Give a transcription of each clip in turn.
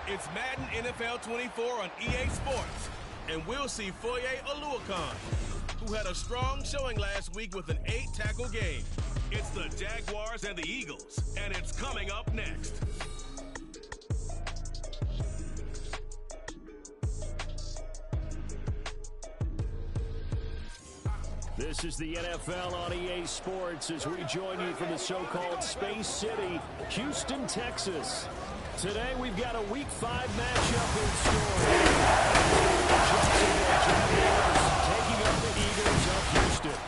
It's Madden NFL 24 on EA Sports. And we'll see Foye Oluokun, who had a strong showing last week with an 8-tackle game. It's the Jaguars and the Eagles, and it's coming up next. This is the NFL on EA Sports as we join you from the so-called Space City, Houston, Texas. Today we've got a Week 5 matchup in store. Jacksonville Jaguars taking on the Eagles of Houston.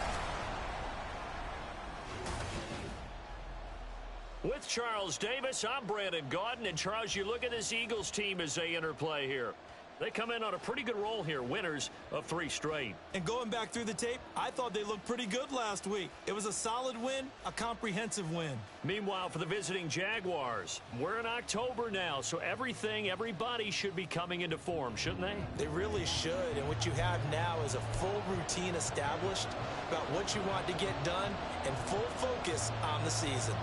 With Charles Davis, I'm Brandon Gaudin. And Charles, you look at this Eagles team as they interplay here. They come in on a pretty good roll here, winners of 3 straight. And going back through the tape, I thought they looked pretty good last week. It was a solid win, a comprehensive win. Meanwhile, for the visiting Jaguars, we're in October now, so everybody should be coming into form, shouldn't they? They really should, and what you have now is a full routine established about what you want to get done and full focus on the season.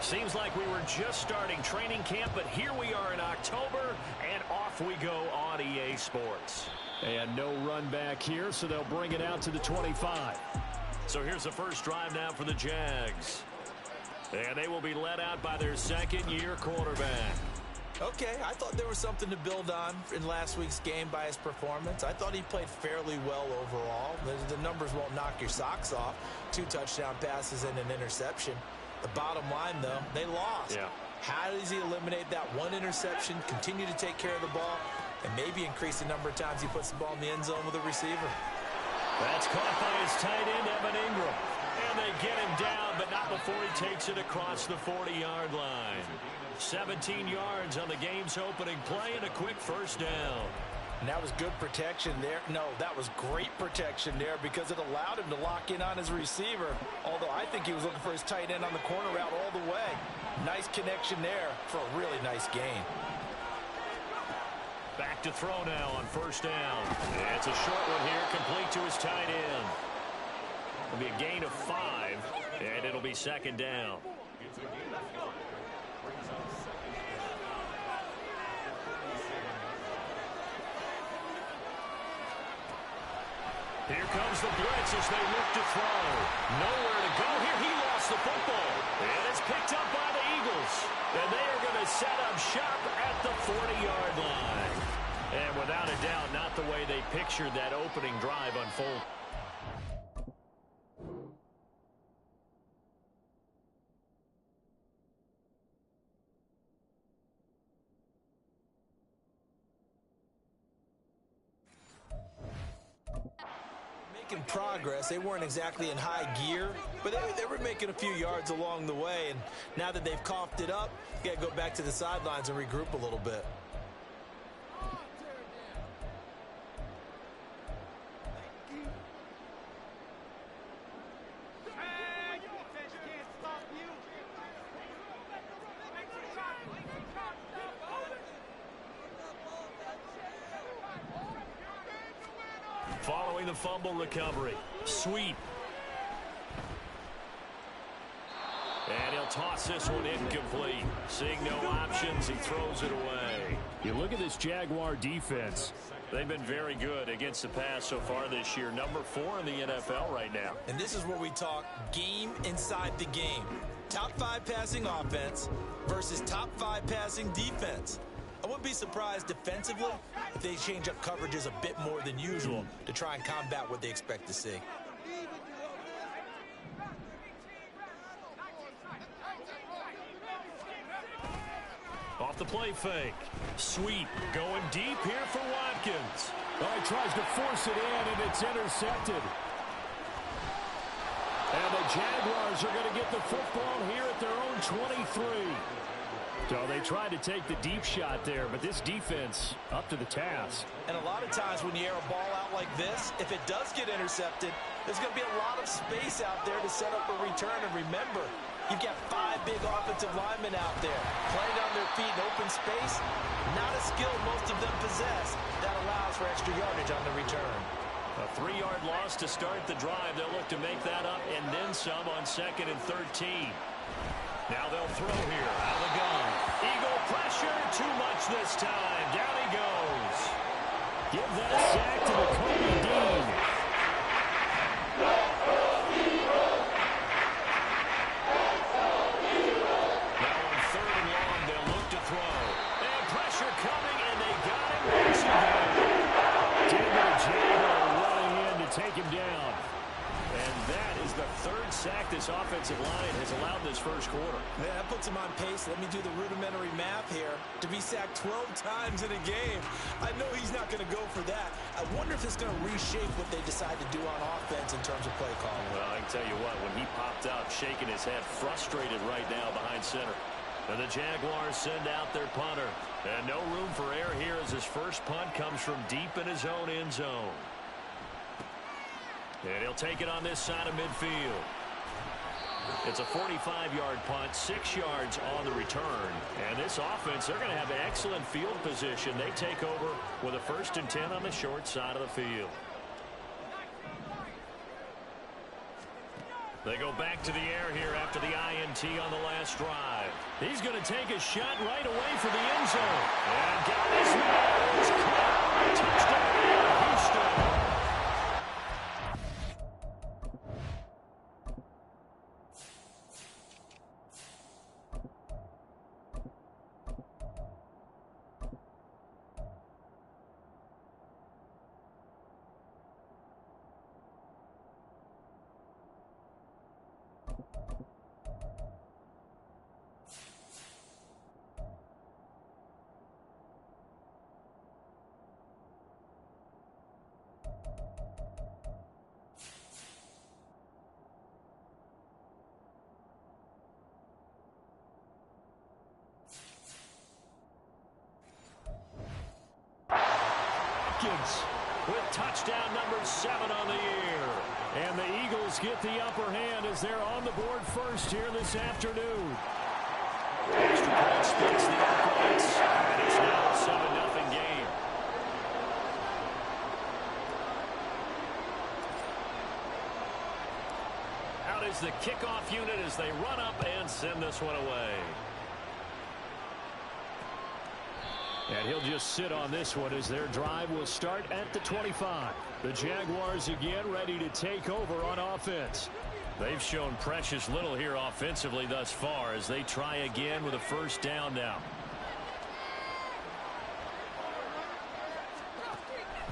Seems like we were just starting training camp, but here we are in October, and off we go on EA Sports. And no run back here, so they'll bring it out to the 25. So here's the first drive now for the Jags. And they will be led out by their second-year quarterback. Okay, I thought there was something to build on in last week's game by his performance. I thought he played fairly well overall. The numbers won't knock your socks off. 2 touchdown passes and an interception. The bottom line, though, they lost. Yeah. How does he eliminate that 1 interception, continue to take care of the ball, and maybe increase the number of times he puts the ball in the end zone with a receiver? That's caught by his tight end, Evan Ingram. And they get him down, but not before he takes it across the 40-yard line. 17 yards on the game's opening play and a quick first down. And that was good protection there. No, that was great protection there because it allowed him to lock in on his receiver. Although I think he was looking for his tight end on the corner route all the way. Nice connection there for a really nice gain. Back to throw now on first down. It's a short one here, complete to his tight end. It'll be a gain of 5, and it'll be second down. Here comes the blitz as they look to throw. Nowhere to go here. He lost the football. And it's picked up by the Eagles. And they are going to set up shop at the 40-yard line. And without a doubt, not the way they pictured that opening drive unfold. Progress. They weren't exactly in high gear, but they were making a few yards along the way, and now that they've coughed it up, you got to go back to the sidelines and regroup a little bit. Following the fumble recovery. Sweep. And he'll toss this one incomplete. Seeing no options, he throws it away. You look at this Jaguar defense. They've been very good against the pass so far this year. Number 4 in the NFL right now. And this is where we talk game inside the game. Top 5 passing offense versus top 5 passing defense. I wouldn't be surprised defensively if they change up coverages a bit more than usual to try and combat what they expect to see. Off the play fake. Sweep going deep here for Watkins. Oh, he tries to force it in, and it's intercepted. And the Jaguars are going to get the football here at their own 23. So they tried to take the deep shot there, but this defense up to the task. And a lot of times when you air a ball out like this, if it does get intercepted, there's going to be a lot of space out there to set up a return. And remember, You've got 5 big offensive linemen out there playing on their feet in open space. Not a skill most of them possess. That allows for extra yardage on the return. A 3-yard loss to start the drive. They'll look to make that up and then some on 2nd and 13. Now they'll throw here out of the gun. Eagle pressure, too much this time. Down he goes. Give that sack to the Kobe Dean. Now on 3rd and long, they'll look to throw. And pressure coming, and they got him once again. David Jabo running in to take him down. And that is the 3rd sack this offensive line has allowed this first quarter. Yeah, that puts him on pace. Let me do the rudimentary math here. To be sacked 12 times in a game, I know he's not going to go for that. I wonder if it's going to reshape what they decide to do on offense in terms of play calling. Well, I can tell you what, when he popped up, shaking his head, frustrated right now behind center. And the Jaguars send out their punter. And no room for error here as his first punt comes from deep in his own end zone. And he'll take it on this side of midfield. It's a 45-yard punt, 6 yards on the return. And this offense, they're going to have excellent field position. They take over with a 1st and 10 on the short side of the field. They go back to the air here after the INT on the last drive. He's going to take a shot right away for the end zone. And got his man. It's caught. Touchdown, Houston. With touchdown number 7 on the year. And the Eagles get the upper hand as they're on the board first here this afternoon. Extra point splits the uprights, and it's now a 7-0 game. Out is the kickoff unit as they run up and send this one away. And he'll just sit on this one as their drive will start at the 25. The Jaguars again ready to take over on offense. They've shown precious little here offensively thus far as they try again with a 1st down now.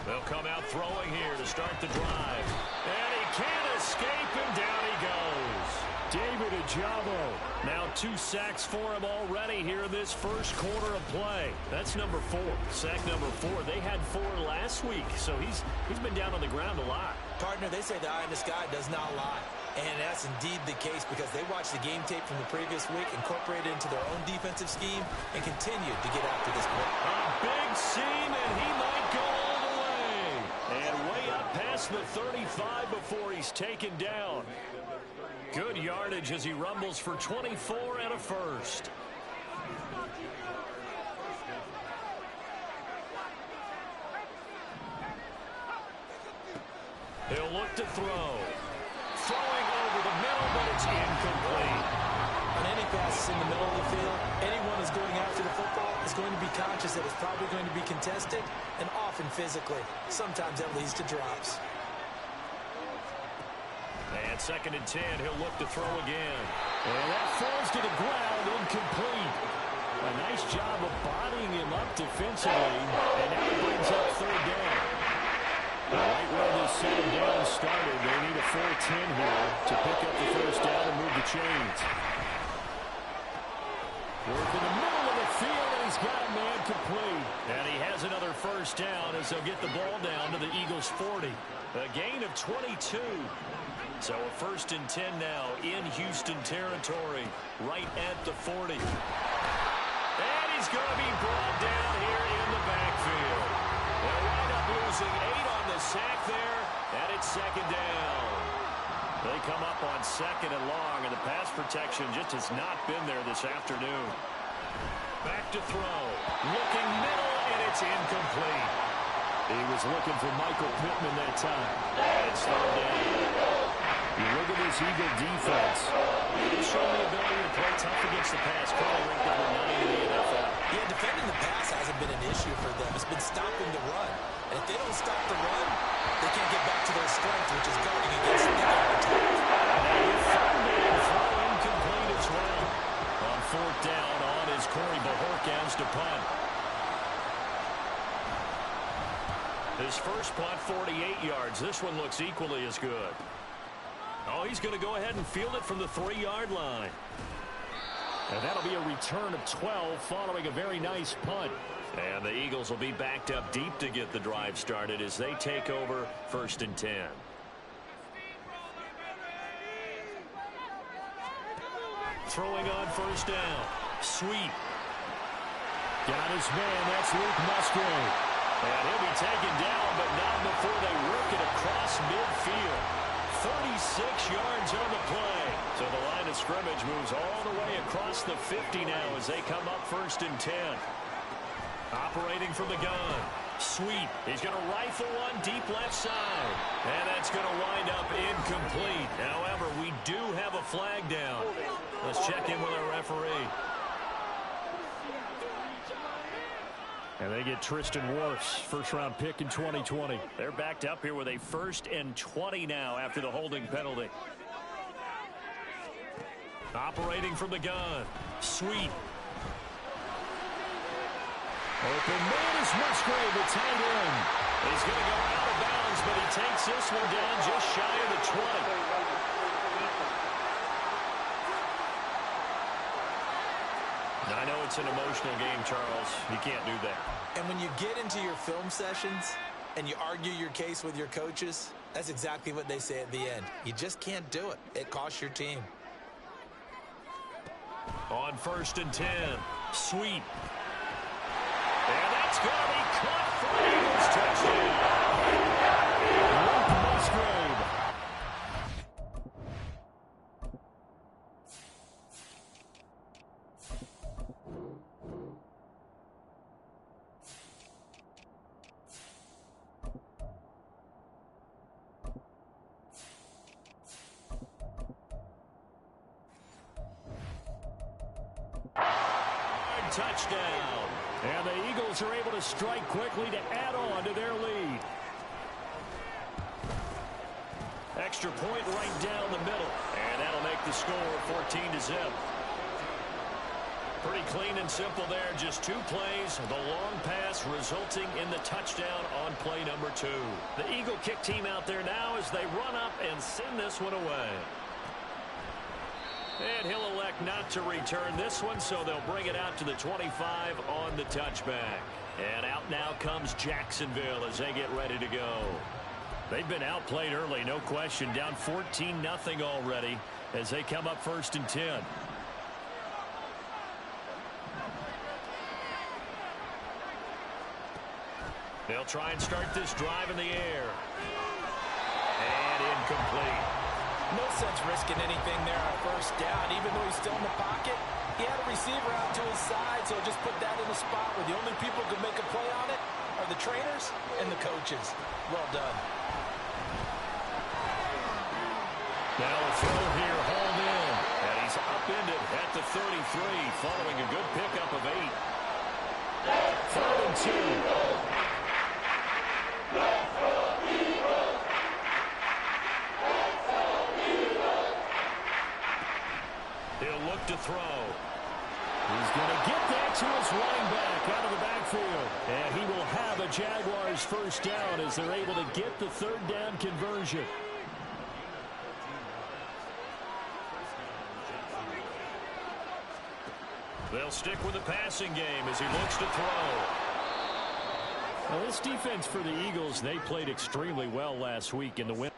They'll come out throwing here to start the drive. And he can't escape, and down he goes. David Ojabo. Now 2 sacks for him already here in this first quarter of play. That's number 4. Sack number 4. They had 4 last week, so he's been down on the ground a lot. Partner, they say the eye in the sky does not lie. And that's indeed the case because they watched the game tape from the previous week, incorporated it into their own defensive scheme, and continued to get after this point. A big seam, and he might go all the way. And way up past the 35 before he's taken down. Good yardage as he rumbles for 24 and a 1st. He'll look to throw. Throwing over the middle, but it's incomplete. On any passes in the middle of the field, anyone who's going after the football is going to be conscious that it's probably going to be contested, and often physically. Sometimes that leads to drops. And 2nd and 10, he'll look to throw again. And that falls to the ground, incomplete. A nice job of bodying him up defensively, and now it brings up 3rd down. Right where this 7th down started, they need a 4-10 here to pick up the 1st down and move the chains. Work in the middle of the field, and he's got a man complete. And he has another 1st down as they'll get the ball down to the Eagles' 40. A gain of 22. So a 1st and 10 now in Houston territory, right at the 40. And he's going to be brought down here in the backfield. They'll wind up losing 8 on the sack there, and it's 2nd down. They come up on 2nd and long, and the pass protection just has not been there this afternoon. Back to throw. Looking middle, and it's incomplete. He was looking for Michael Pittman that time. It's 3rd down. You look at this Eagle defense. They've shown the ability to play tough against the pass. Currently ranked number 9 in the NFL. Yeah, defending the pass hasn't been an issue for them. It's been stopping the run. And if they don't stop the run, they can't get back to their strength, which is guarding against the air attack. And throw incomplete as well. On 4th down, on is Corey Bajorquez to punt. His first punt, 48 yards. This one looks equally as good. Oh, he's going to go ahead and field it from the 3-yard line. And that'll be a return of 12 following a very nice punt. And the Eagles will be backed up deep to get the drive started as they take over 1st and 10. Throwing on 1st down. Sweep. Got his man. That's Luke Musgrave. And he'll be taken down, but not before they work it across midfield. 36 yards on the play. So the line of scrimmage moves all the way across the 50 now as they come up 1st and 10. Operating from the gun. Sweep. He's going to rifle one deep left side. And that's going to wind up incomplete. However, we do have a flag down. Let's check in with our referee. And they get Tristan Wirfs, 1st-round pick in 2020. They're backed up here with a 1st and 20 now after the holding penalty. Operating from the gun. Sweep. Open man is Musgrave, the tight end. He's going to go out of bounds, but he takes this one down just shy of the 20. I know it's an emotional game, Charles. You can't do that. And when you get into your film sessions and you argue your case with your coaches, that's exactly what they say at the end. You just can't do it. It costs your team. On 1st and 10. Sweep. And that's going to be caught for the Eagles touchdown. Luke Musgrave. Touchdown. And the Eagles are able to strike quickly to add on to their lead. Extra point right down the middle. And that'll make the score 14-0. Pretty clean and simple there. Just 2 plays. The long pass resulting in the touchdown on play number 2. The Eagle kick team out there now as they run up and send this one away. And he'll elect not to return this one, so they'll bring it out to the 25 on the touchback. And out now comes Jacksonville as they get ready to go. They've been outplayed early, no question. Down 14-0 already as they come up 1st and 10. They'll try and start this drive in the air. And incomplete. No sense risking anything there on 1st down. Even though he's still in the pocket, he had a receiver out to his side, so just put that in a spot where the only people who can make a play on it are the trainers and the coaches. Well done. Now a throw here, hauled in. And he's upended at the 33 following a good pickup of 8. 3rd and 2. He'll look to throw. He's going to get that to his running back out of the backfield. And he will have a Jaguars 1st down as they're able to get the 3rd down conversion. They'll stick with the passing game as he looks to throw. Well, this defense for the Eagles, they played extremely well last week in the win.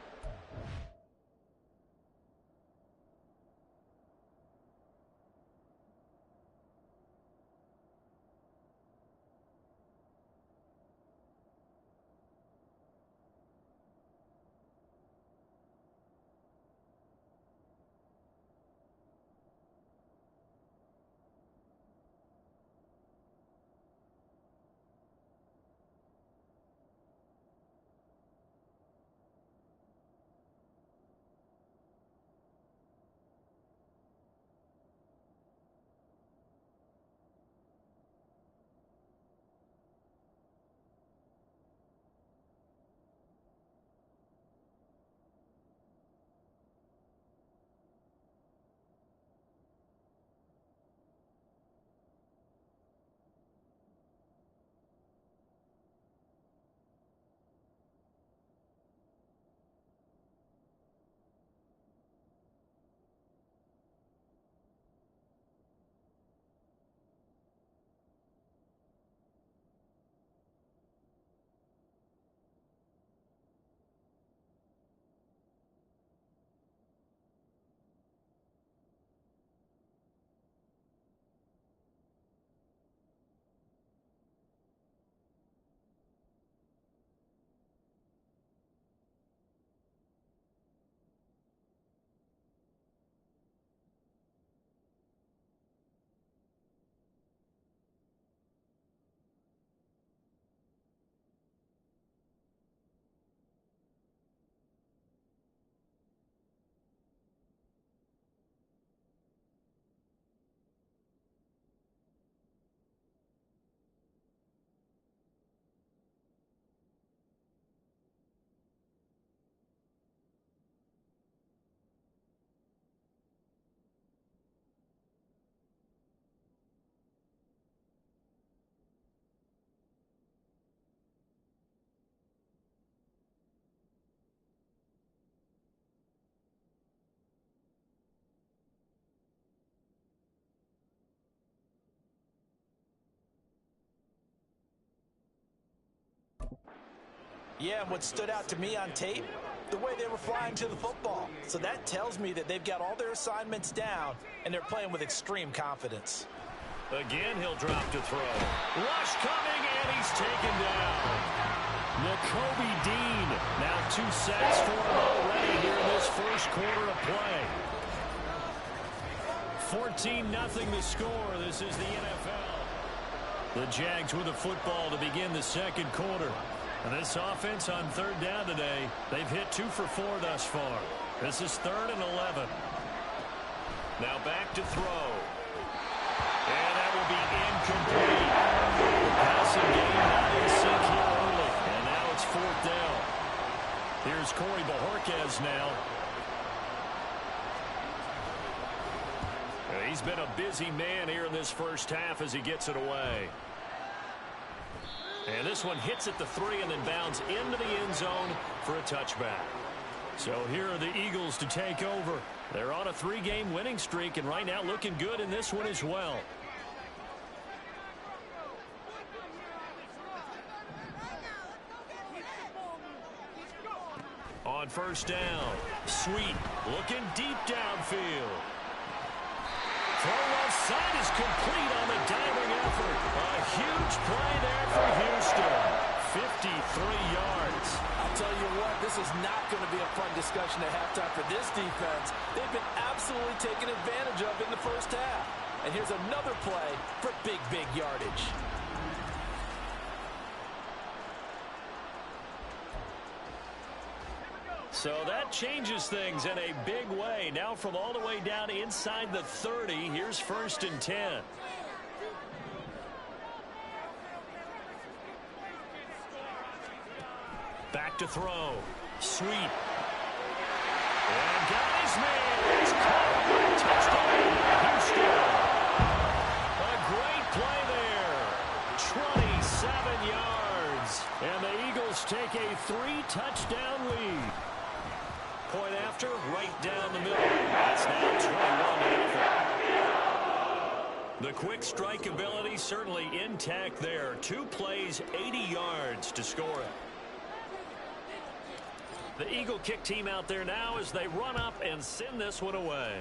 Yeah, and what stood out to me on tape, the way they were flying to the football. So that tells me that they've got all their assignments down, and they're playing with extreme confidence. Again, he'll drop to throw. Rush coming, and he's taken down. Nakobe Dean, now 2 sacks for him already here in this first quarter of play. 14-0 the score. This is the NFL. The Jags with the football to begin the second quarter. And this offense on third down today, they've hit 2 for 4 thus far. This is 3rd and 11. Now back to throw. And that will be incomplete. The passing game not in sync here early. And now it's 4th down. Here's Corey Bojorquez now. He's been a busy man here in this first half as he gets it away. And this one hits at the 3 and then bounds into the end zone for a touchback. So here are the Eagles to take over. They're on a 3-game winning streak and right now looking good in this one as well. On first down, Sweet looking deep downfield. Throw left side is complete on the diving effort. A huge play there for Houston. 53 yards. I'll tell you what, this is not going to be a fun discussion at halftime for this defense. They've been absolutely taken advantage of in the first half. And here's another play for big yardage. So that changes things in a big way. Now from all the way down inside the 30, here's 1st and 10. Back to throw. Sweet. And got his man. He's caught. Touchdown, Houston. A great play there. 27 yards. And the Eagles take a 3-touchdown lead. Point after, right down the middle. That's now 21-0. The quick strike ability certainly intact there. 2 plays, 80 yards to score it. The Eagle kick team out there now as they run up and send this one away.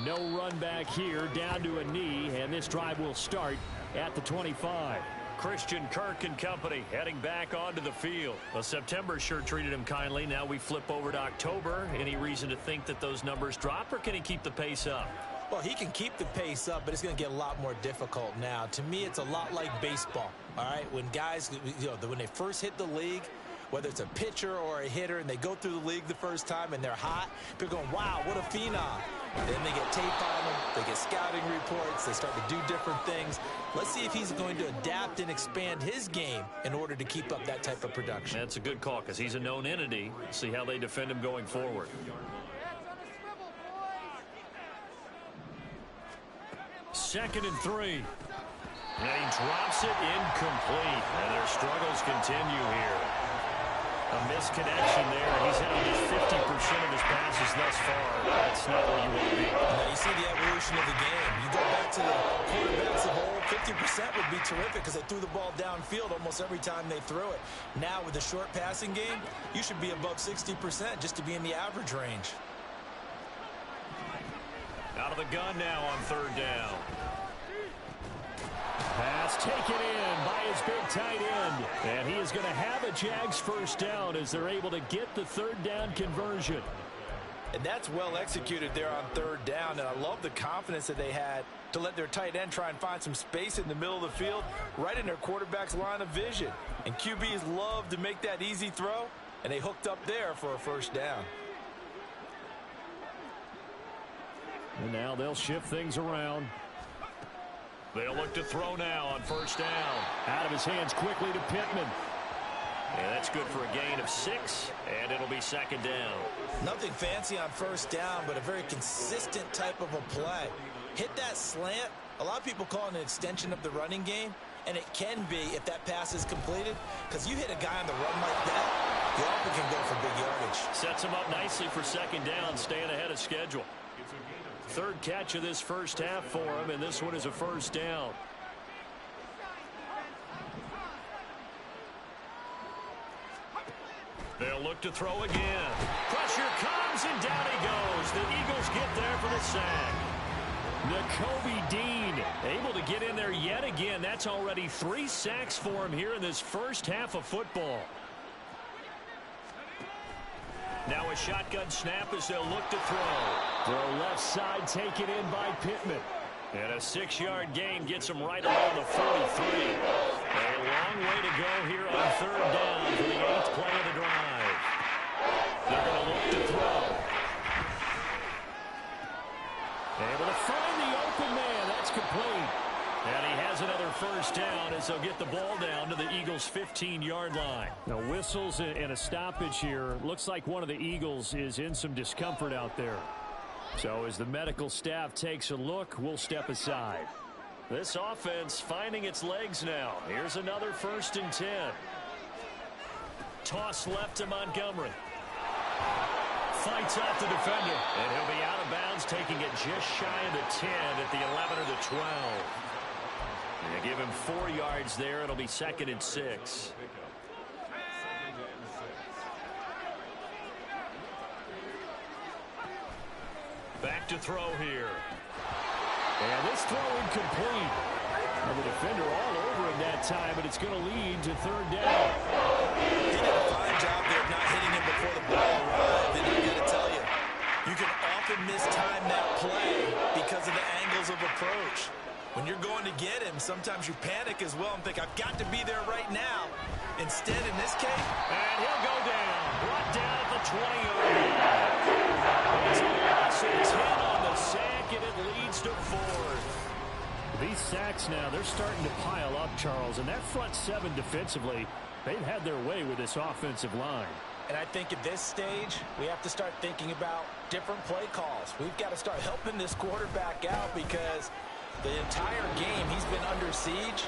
No run back here, down to a knee, and this drive will start at the 25. Christian Kirk and company heading back onto the field. Well, September sure treated him kindly. Now we flip over to October. Any reason to think that those numbers drop, or can he keep the pace up? Well, he can keep the pace up, but it's going to get a lot more difficult now. To me, it's a lot like baseball, all right? When guys, when they first hit the league, whether it's a pitcher or a hitter, and they go through the league the first time and they're hot, people are going, wow, what a phenom. Then they get tape on them, they get scouting reports, they start to do different things. Let's see if he's going to adapt and expand his game in order to keep up that type of production. That's a good call because he's a known entity. See how they defend him going forward. Second and 3. And he drops it incomplete. And their struggles continue here. A misconnection there. He's had almost 50% of his passes thus far. That's not where you want to be. Now you see the evolution of the game. You go back to the quarterbacks of old, 50% would be terrific because they threw the ball downfield almost every time they threw it. Now with the short passing game, you should be above 60% just to be in the average range. Out of the gun now on third down. Pass taken in by his big tight end. And he is going to have a Jags first down as they're able to get the third down conversion. And that's well executed there on third down. And I love the confidence that they had to let their tight end try and find some space in the middle of the field, right in their quarterback's line of vision. And QBs love to make that easy throw, and they hooked up there for a first down. And now they'll shift things around. They'll look to throw now on first down. Out of his hands quickly to Pittman. And that's good for a gain of 6, and it'll be second down. Nothing fancy on first down, but a very consistent type of a play. Hit that slant. A lot of people call it an extension of the running game, and it can be if that pass is completed, because you hit a guy on the run like that, you often can go for big yardage. Sets him up nicely for second down, staying ahead of schedule. Third catch of this first half for him, and this one is a first down. They'll look to throw again. Pressure comes, and down he goes. The Eagles get there for the sack. Nakobe Dean able to get in there yet again. That's already 3 sacks for him here in this first half of football. Now a shotgun snap as they'll look to throw. Throw left side taken in by Pittman. And a 6-yard gain gets him right around the 43. A long way to go here on 3rd down for the 8th play of the drive. They're going to look to throw. Able to find the open man. That's complete. And he has another first down as they'll get the ball down to the Eagles' 15-yard line. Now whistles and a stoppage here. Looks like one of the Eagles is in some discomfort out there. So as the medical staff takes a look, we'll step aside. This offense finding its legs now. Here's another 1st and 10. Toss left to Montgomery. Fights off the defender. And he'll be out of bounds, taking it just shy of the 10 at the 11 or the 12. And they give him 4 yards there. It'll be 2nd and 6. Back to throw here. And this throw incomplete. And the defender all over him that time, but it's going to lead to 3rd down. He did a fine job there of not hitting him before the ball arrived. And I got to tell you, you can often mistime that play because of the angles of approach. When you're going to get him, sometimes you panic as well and think, I've got to be there right now. Instead, in this case, and he'll go down. Brought down at the 20-yard line. It's a loss of 10 on the sack, and it leads to 4th. These sacks now, they're starting to pile up, Charles. And that front 7 defensively, they've had their way with this offensive line. and I think at this stage, we have to start thinking about different play calls. We've got to start helping this quarterback out because the entire game he's been under siege.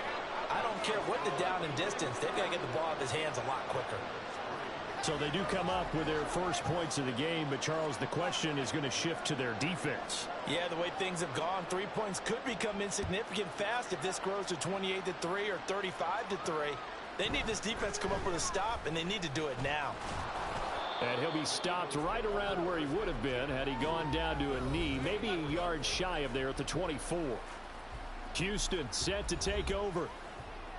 I don't care what the down and distance. They've got to get the ball out of his hands a lot quicker. So they do come up with their first points of the game, but Charles, the question is going to shift to their defense. Yeah, the way things have gone, 3 points could become insignificant fast if this grows to 28-3 or 35-3. They need this defense to come up with a stop, and they need to do it now. And he'll be stopped right around where he would have been had he gone down to a knee, maybe a yard shy of there at the 24. Houston set to take over.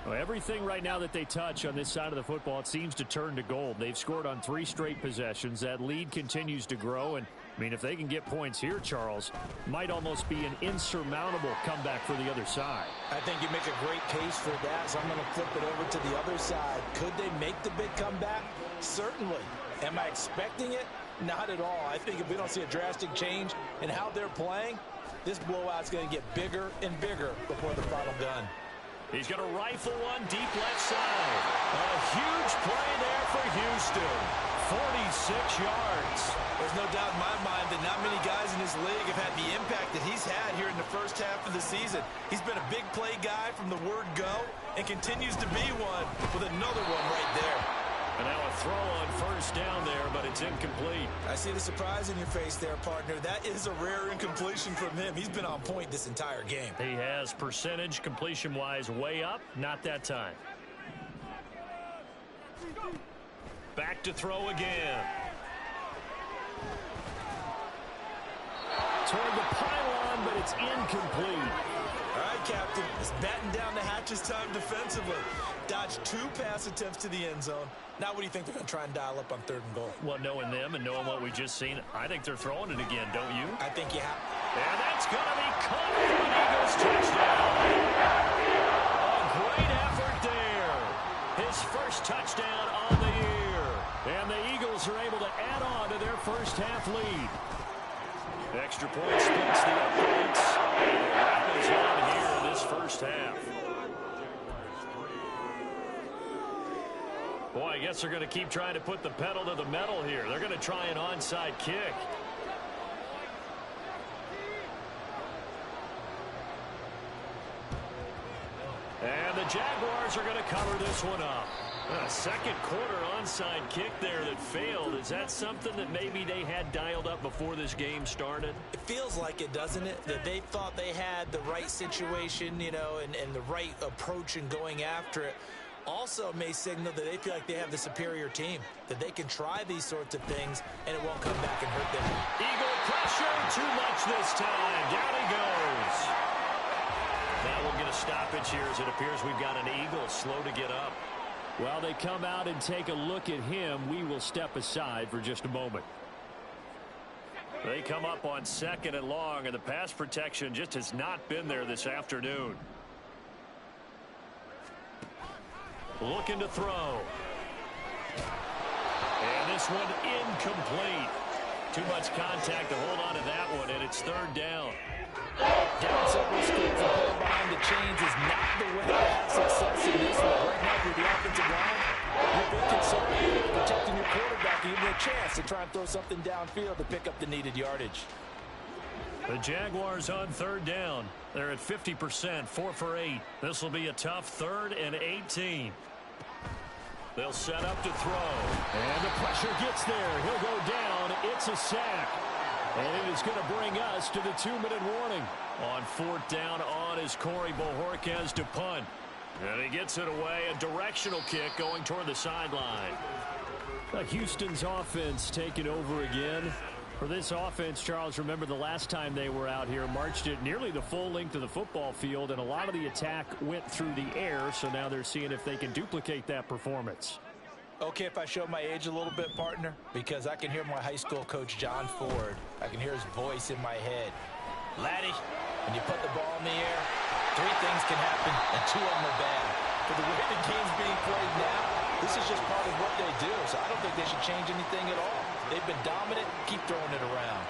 Well, everything right now that they touch on this side of the football, it seems to turn to gold. They've scored on 3 straight possessions. That lead continues to grow. And, I mean, if they can get points here, Charles, might almost be an insurmountable comeback for the other side. I think you make a great case for that, so I'm going to flip it over to the other side. Could they make the big comeback? Certainly. Am I expecting it? Not at all. I think if we don't see a drastic change in how they're playing, this blowout's going to get bigger and bigger before the final gun. He's going to rifle one deep left side. A huge play there for Houston. 46 yards. There's no doubt in my mind that not many guys in this league have had the impact that he's had here in the first half of the season. He's been a big play guy from the word go and continues to be one with another one right there. And now a throw on first down there, but it's incomplete. I see the surprise in your face there, partner. That is a rare incompletion from him. He's been on point this entire game. He has percentage completion-wise way up. Not that time. Back to throw again. Toward the pylon, but it's incomplete. All right, Captain. It's batten down the hatches time defensively. Dodged 2 pass attempts to the end zone. Now what do you think they're going to try and dial up on 3rd and goal? Well, knowing them and knowing what we just seen, I think they're throwing it again, don't you? I think you have. And that's going to be caught for an Eagles touchdown. A great effort there. His first touchdown on the year. And the Eagles are able to add on to their first half lead. Extra point splits the uprights. That was on here in this first half. Boy, I guess they're going to keep trying to put the pedal to the metal here. They're going to try an onside kick. And the Jaguars are going to cover this one up. A second quarter onside kick there that failed. Is that something that maybe they had dialed up before this game started? It feels like it, doesn't it? That they thought they had the right situation, you know, and the right approach in going after it. Also may signal that they feel like they have the superior team, that they can try these sorts of things and it won't come back and hurt them. Eagle pressure, too much this time. Down he goes. Now we'll get a stoppage here as it appears we've got an Eagle slow to get up. Well, they come out and take a look at him. We will step aside for just a moment. They come up on 2nd and long, and the pass protection just has not been there this afternoon. Looking to throw. And this one incomplete. Too much contact to hold on to that one, and it's 3rd down. Down several scores and pulling behind the chains is not the way to have success in this one. Right now, with the offensive line, you're being conservative, protecting your quarterback, and giving a chance to try and throw something downfield to pick up the needed yardage. The Jaguars on 3rd down. They're at 50%, 4 for 8. This will be a tough 3rd and 18. They'll set up to throw. And the pressure gets there. He'll go down. It's a sack. And it is going to bring us to the 2-minute warning. On 4th down on is Corey Bojorquez to punt. And he gets it away. A directional kick going toward the sideline. Houston's offense taking over again. For this offense, Charles, remember the last time they were out here, marched it nearly the full length of the football field, and a lot of the attack went through the air, so now they're seeing if they can duplicate that performance. Okay, if I show my age a little bit, partner, because I can hear my high school coach, John Ford. I can hear his voice in my head. Laddie, when you put the ball in the air, 3 things can happen, and 2 of them are bad. But the way the game's being played now, this is just part of what they do, so I don't think they should change anything at all. They've been dominant. Keep throwing it around.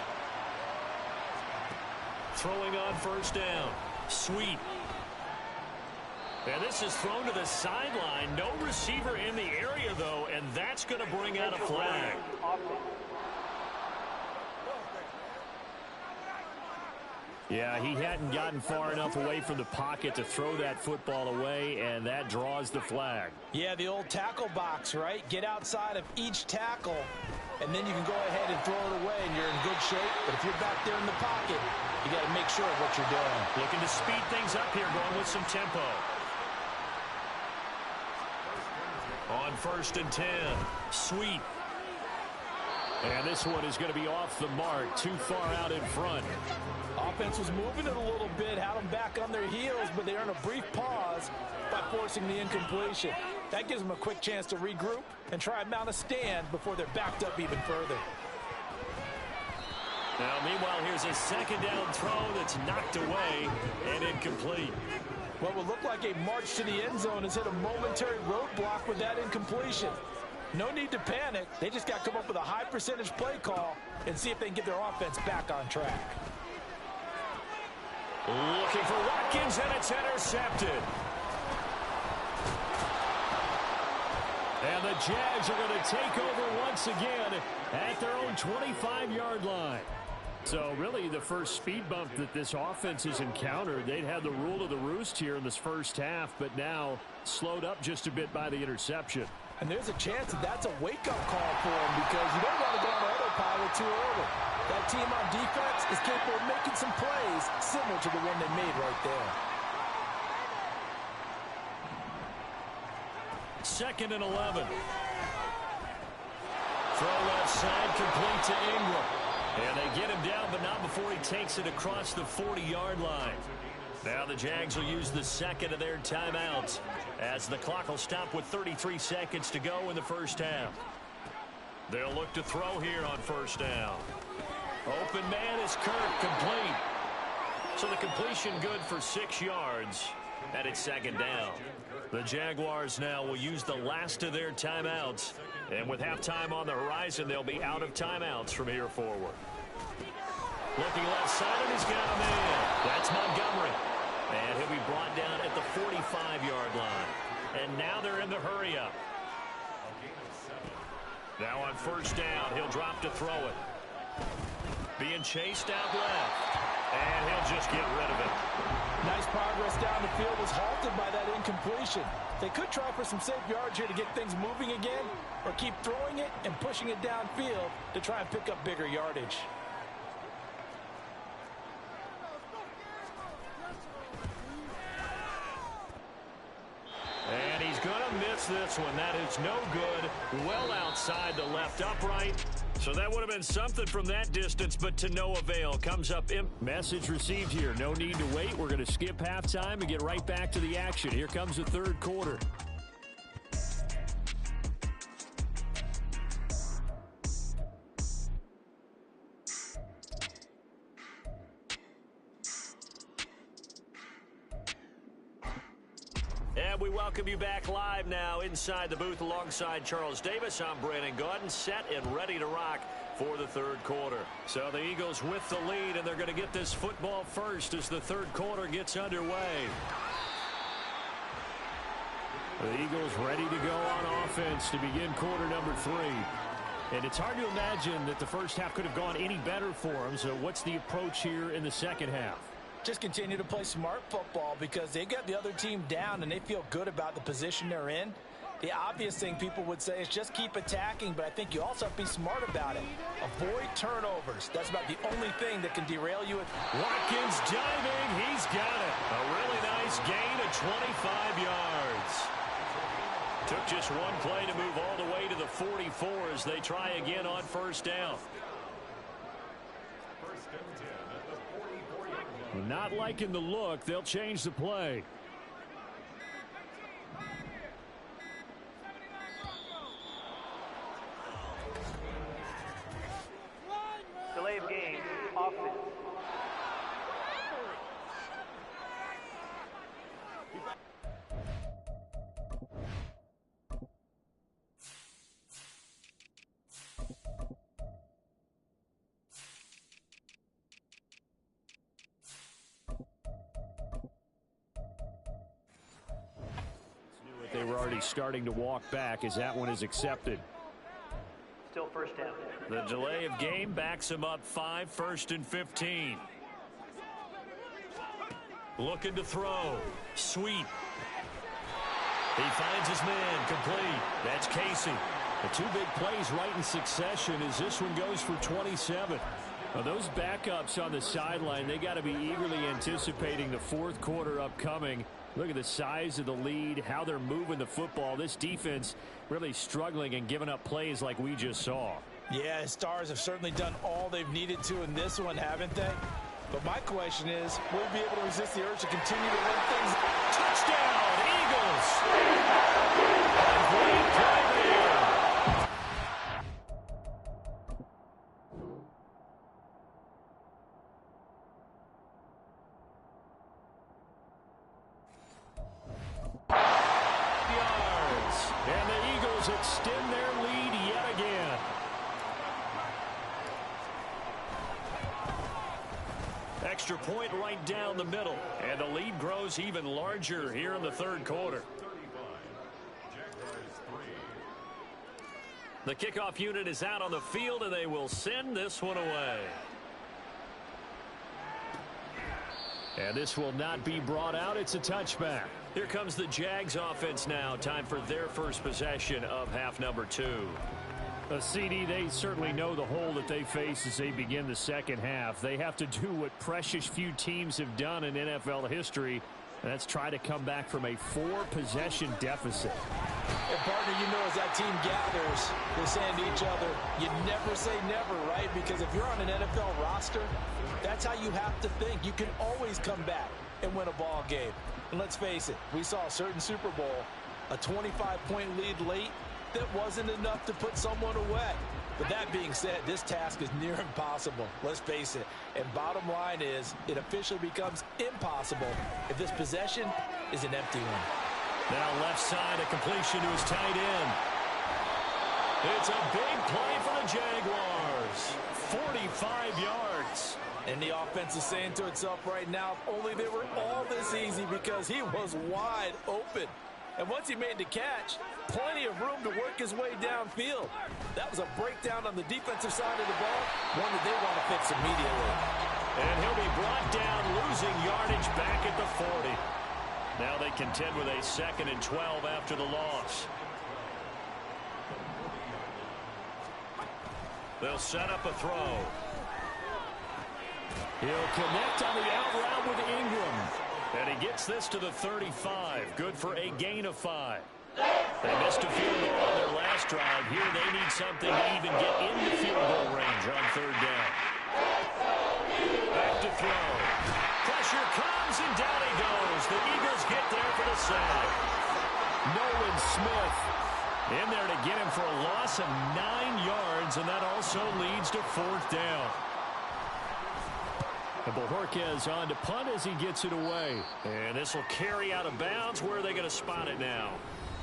Throwing on 1st down. Sweet. And this is thrown to the sideline. No receiver in the area, though, and that's going to bring out a flag. Yeah, he hadn't gotten far enough away from the pocket to throw that football away, and that draws the flag. Yeah, the old tackle box, right? Get outside of each tackle, and then you can go ahead and throw it away, and you're in good shape. But if you're back there in the pocket, you got to make sure of what you're doing. Looking to speed things up here, going with some tempo. On 1st and 10. Sweet. And this one is going to be off the mark, too far out in front. Offense was moving it a little bit, had them back on their heels, but they earned a brief pause by forcing the incompletion. That gives them a quick chance to regroup and try and mount a stand before they're backed up even further. Now, meanwhile, here's a 2nd down throw that's knocked away and incomplete. What will look like a march to the end zone has hit a momentary roadblock with that incompletion. No need to panic. They just got to come up with a high percentage play call and see if they can get their offense back on track. Looking for Watkins, and it's intercepted. And the Jags are going to take over once again at their own 25-yard line. So really the first speed bump that this offense has encountered. They'd had the rule of the roost here in this first half, but now slowed up just a bit by the interception. And there's a chance that that's a wake-up call for them because you don't want to go on autopilot too early. That team on defense is capable of making some plays similar to the one they made right there. 2nd and 11. Throw left side, complete to Ingram. And they get him down, but not before he takes it across the 40-yard line. Now the Jags will use the 2nd of their timeouts as the clock will stop with 33 seconds to go in the first half. They'll look to throw here on 1st down. Open man is Kirk, complete. So the completion good for 6 yards, and it's 2nd down. The Jaguars now will use the last of their timeouts. And with halftime on the horizon, they'll be out of timeouts from here forward. Looking left side, and he's got him in. That's Montgomery. And he'll be brought down at the 45-yard line. And now they're in the hurry-up. Now on 1st down, he'll drop to throw it. Being chased out left. And he'll just get rid of it. Nice progress down the field was halted by that incompletion. They could try for some safe yards here to get things moving again, or keep throwing it and pushing it downfield to try and pick up bigger yardage. And he's going to gets this one. That is no good. Well outside the left upright. So that would have been something from that distance, but to no avail. Comes up. Message received here. No need to wait. We're going to skip halftime and get right back to the action. Here comes the third quarter. And we welcome you back live now inside the booth alongside Charles Davis. I'm Brandon Gaudin, set and ready to rock for the third quarter. So the Eagles with the lead, and they're going to get this football first as the third quarter gets underway. The Eagles ready to go on offense to begin quarter number 3. And it's hard to imagine that the first half could have gone any better for them. So what's the approach here in the second half? Just continue to play smart football because they got the other team down and they feel good about the position they're in. The obvious thing people would say is just keep attacking, but I think you also have to be smart about it. Avoid turnovers. That's about the only thing that can derail you. Watkins diving. He's got it. A really nice gain of 25 yards. Took just one play to move all the way to the 44 as they try again on first down. Not liking the look. They'll change the play. Delay of game, offense. They were already starting to walk back as that one is accepted. Still first down. The delay of game backs him up 5, 1st and 15. Looking to throw. Sweet. He finds his man. Complete. That's Casey. The two big plays right in succession as this one goes for 27. Now those backups on the sideline, they got to be eagerly anticipating the fourth quarter upcoming. Look at the size of the lead, how they're moving the football. This defense really struggling and giving up plays like we just saw. Yeah, Stars have certainly done all they've needed to in this one, haven't they? But my question is, will we be able to resist the urge to continue to win things? Touchdown, Eagles! Great play there. Extend their lead yet again. Extra point right down the middle. And the lead grows even larger here in the third quarter. The kickoff unit is out on the field, and they will send this one away. And this will not be brought out. It's a touchback. Here comes the Jags offense now. Time for their first possession of half number 2. CD, they certainly know the hole that they face as they begin the second half. They have to do what precious few teams have done in NFL history. And that's try to come back from a 4-possession deficit. And partner, you know, as that team gathers, they're saying to each other, you never say never, right? Because if you're on an NFL roster, that's how you have to think. You can always come back and win a ball game. And let's face it, we saw a certain Super Bowl, a 25-point lead late that wasn't enough to put someone away. But that being said, this task is near impossible. Let's face it. And bottom line is, it officially becomes impossible if this possession is an empty one. Now left side, a completion to his tight end. It's a big play for the Jaguars. 45 yards. And the offense is saying to itself right now, if only they were all this easy, because he was wide open. And once he made the catch, plenty of room to work his way downfield. That was a breakdown on the defensive side of the ball, one that they want to fix immediately. And he'll be brought down, losing yardage back at the 40. Now they contend with a 2nd and 12 after the loss. They'll set up a throw. He'll connect on the out route with Ingram. And he gets this to the 35. Good for a gain of 5. They missed a field goal on their last drive. Here they need something to even get into field goal range on third down. Back to throw. Pressure comes, and down he goes. The Eagles get there for the sack. Nolan Smith in there to get him for a loss of 9 yards, and that also leads to fourth down. And Bojorquez on to punt as he gets it away. And this will carry out of bounds. Where are they going to spot it now?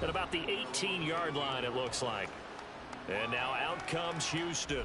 At about the 18-yard line, it looks like. And now out comes Houston.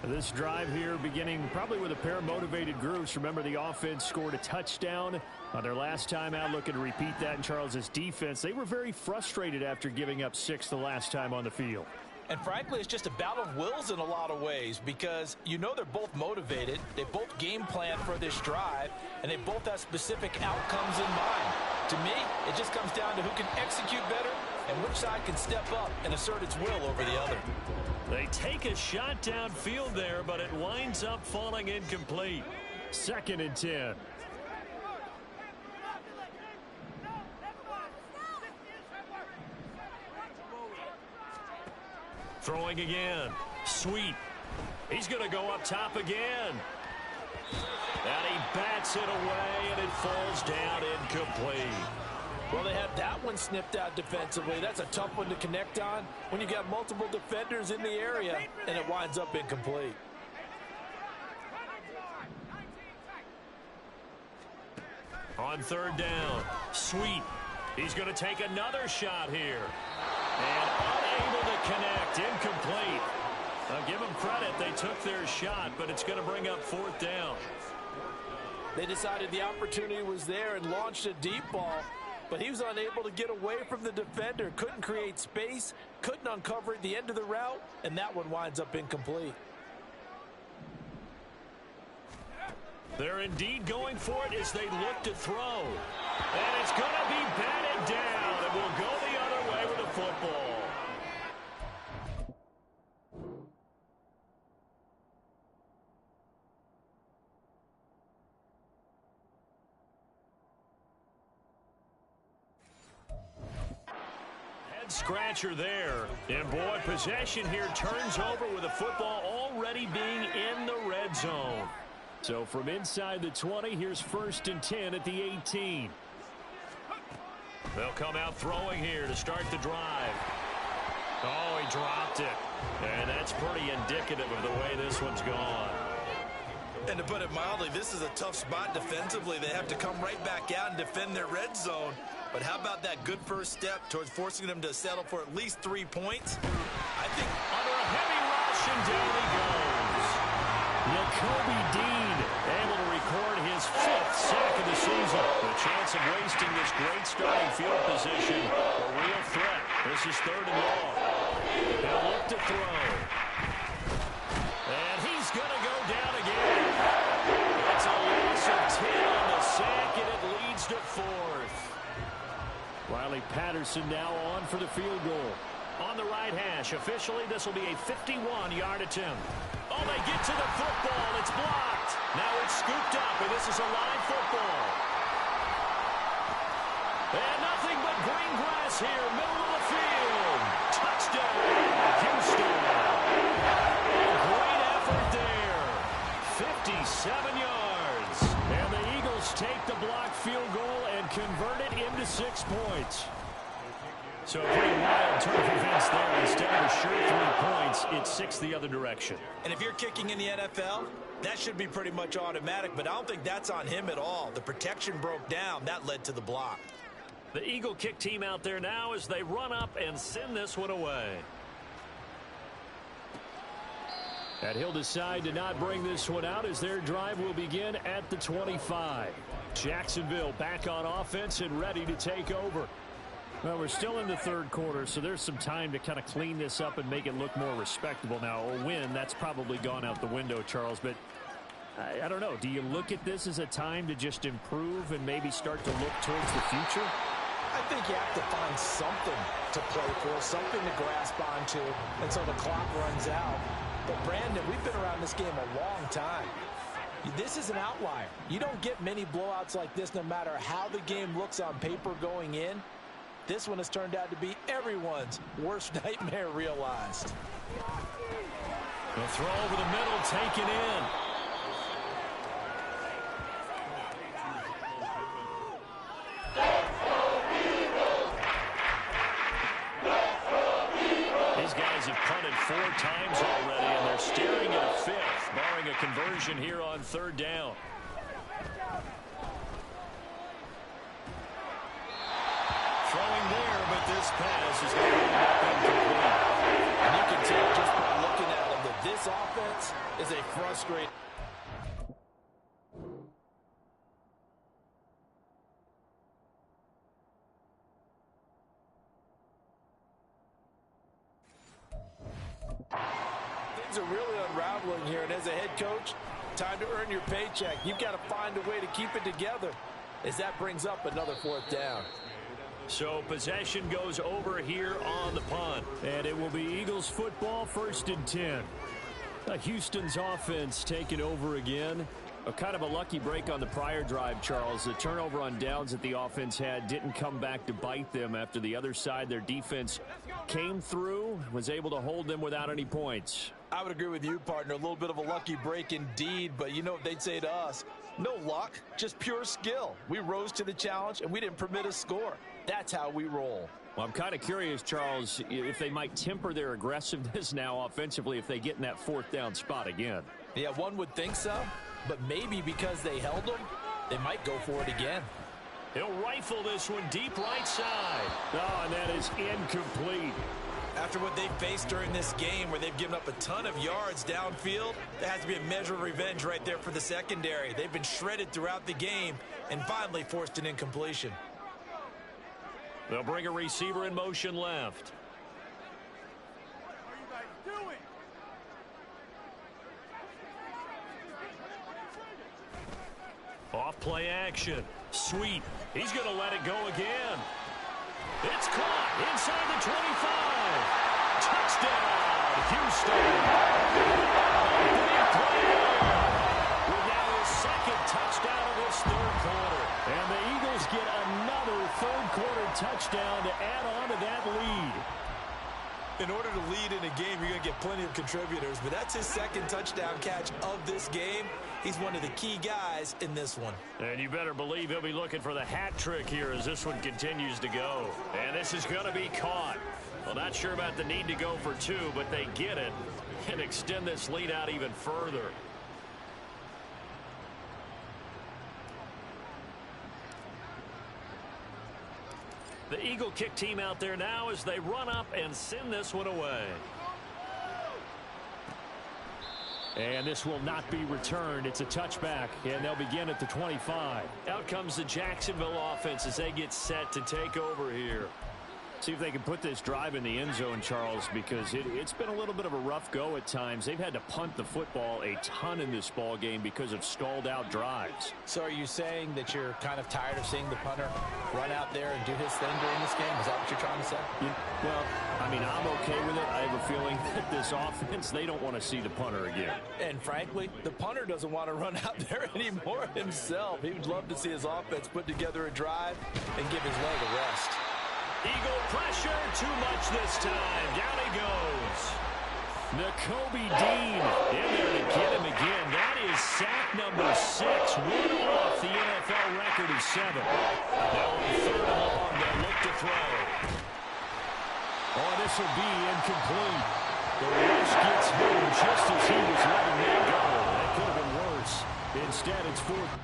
This drive here beginning probably with a pair of motivated groups. Remember, the offense scored a touchdown on their last time out, looking to repeat that in Charles's defense. They were very frustrated after giving up 6 the last time on the field. And frankly, it's just a battle of wills in a lot of ways, because you know they're both motivated. They both game plan for this drive, and they both have specific outcomes in mind. To me, it just comes down to who can execute better and which side can step up and assert its will over the other. They take a shot downfield there, but it winds up falling incomplete. 2nd and 10. Throwing again. Sweet. He's going to go up top again. And he bats it away, and it falls down incomplete. Well, they had that one snipped out defensively. That's a tough one to connect on when you got multiple defenders in the area, and it winds up incomplete. On third down, Sweet. He's going to take another shot here. And unable to connect, incomplete. I'll give them credit. They took their shot, but it's going to bring up fourth down. They decided the opportunity was there and launched a deep ball, but he was unable to get away from the defender. Couldn't create space, couldn't uncover at the end of the route, and that one winds up incomplete. They're indeed going for it as they look to throw. And it's going to be batted down, and will go the other way with the football. Head scratcher there. And boy, possession here turns over with the football already being in the red zone. So from inside the 20, here's 1st and 10 at the 18. They'll come out throwing here to start the drive. Oh, he dropped it. And that's pretty indicative of the way this one's gone. And to put it mildly, this is a tough spot defensively. They have to come right back out and defend their red zone. But how about that good first step towards forcing them to settle for at least 3 points? I think under a heavy rush, and down he goes. Jacoby Dean able to record his 5th sack of the season. The chance of wasting this great starting field position, a real threat. This is 3rd and long. They'll look to throw. And he's going to go down again. It's a loss of 10 on the sack, and it leads to 4th. Riley Patterson now on for the field goal. On the right hash, officially this will be a 51-yard attempt. Oh, they get to the football. It's blocked. Now it's scooped up, and this is a live football. And nothing but green grass here, middle of the field. Touchdown, Houston. And great effort there. 57 yards. And the Eagles take the blocked field goal and convert it into 6 points. So a pretty wild turn of events there. Instead of a sure 3 points, it's 6 the other direction. And if you're kicking in the NFL, that should be pretty much automatic, but I don't think that's on him at all. The protection broke down. That led to the block. The Eagle kick team out there now as they run up and send this one away. And he'll decide to not bring this one out as their drive will begin at the 25. Jacksonville back on offense and ready to take over. Well, we're still in the 3rd quarter, so there's some time to kind of clean this up and make it look more respectable. Now, a win, that's probably gone out the window, Charles, but I don't know. Do you look at this as a time to just improve and maybe start to look towards the future? I think you have to find something to play for, something to grasp onto until the clock runs out. But, Brandon, we've been around this game a long time. This is an outlier. You don't get many blowouts like this no matter how the game looks on paper going in. This one has turned out to be everyone's worst nightmare realized. The throw over the middle, taken in. These guys have punted 4 times already, and they're staring at a 5th, barring a conversion here on 3rd down. Throwing there, but this pass is going to end up incomplete. And you can tell just by looking at them that this offense is a frustrating. Things are really unraveling here, and as a head coach, time to earn your paycheck. You've got to find a way to keep it together as that brings up another 4th down. So possession goes over here on the punt. And it will be Eagles football, 1st and 10. Houston's offense taking over again. A kind of a lucky break on the prior drive, Charles. The turnover on downs that the offense had didn't come back to bite them after the other side. Their defense came through, was able to hold them without any points. I would agree with you, partner. A little bit of a lucky break indeed, but you know what they'd say to us? No luck, just pure skill. We rose to the challenge, and we didn't permit a score. That's how we roll. Well, I'm kind of curious, Charles, if they might temper their aggressiveness now offensively if they get in that 4th down spot again. Yeah, one would think so, but maybe because they held them, they might go for it again. He'll rifle this one deep right side. Oh, and that is incomplete. After what they've faced during this game where they've given up a ton of yards downfield, there has to be a measure of revenge right there for the secondary. They've been shredded throughout the game and finally forced an incompletion. They'll bring a receiver in motion left. Off play action. Sweet. He's going to let it go again. It's caught inside the 25. Touchdown, Houston. Big play. With now his 2nd touchdown of this 3rd quarter. And the Eagles get another 3rd quarter touchdown to add on to that lead. In order to lead in a game, you're going to get plenty of contributors, but that's his 2nd touchdown catch of this game. He's one of the key guys in this one. And you better believe he'll be looking for the hat trick here as this one continues to go. And this is going to be caught. Well, not sure about the need to go for 2, but they get it and extend this lead out even further. The Eagle kick team out there now as they run up and send this one away. And this will not be returned. It's a touchback, and they'll begin at the 25. Out comes the Jacksonville offense as they get set to take over here. See if they can put this drive in the end zone, Charles, because it's been a little bit of a rough go at times. They've had to punt the football a ton in this ball game because of stalled out drives. So are you saying that you're kind of tired of seeing the punter run out there and do his thing during this game? Is that what you're trying to say? Well, I mean, I'm okay with it. I have a feeling that this offense, they don't want to see the punter again. And frankly, the punter doesn't want to run out there anymore himself. He would love to see his offense put together a drive and give his leg a rest. Eagle pressure, too much this time. Down he goes. Nakobe Dean in there to get him again. That is sack number 6. One off the NFL record of 7. Now on 3rd and long, they'll look to throw. Oh, this will be incomplete. The rush gets him just as he was letting that go. That could have been worse. Instead, it's 4th.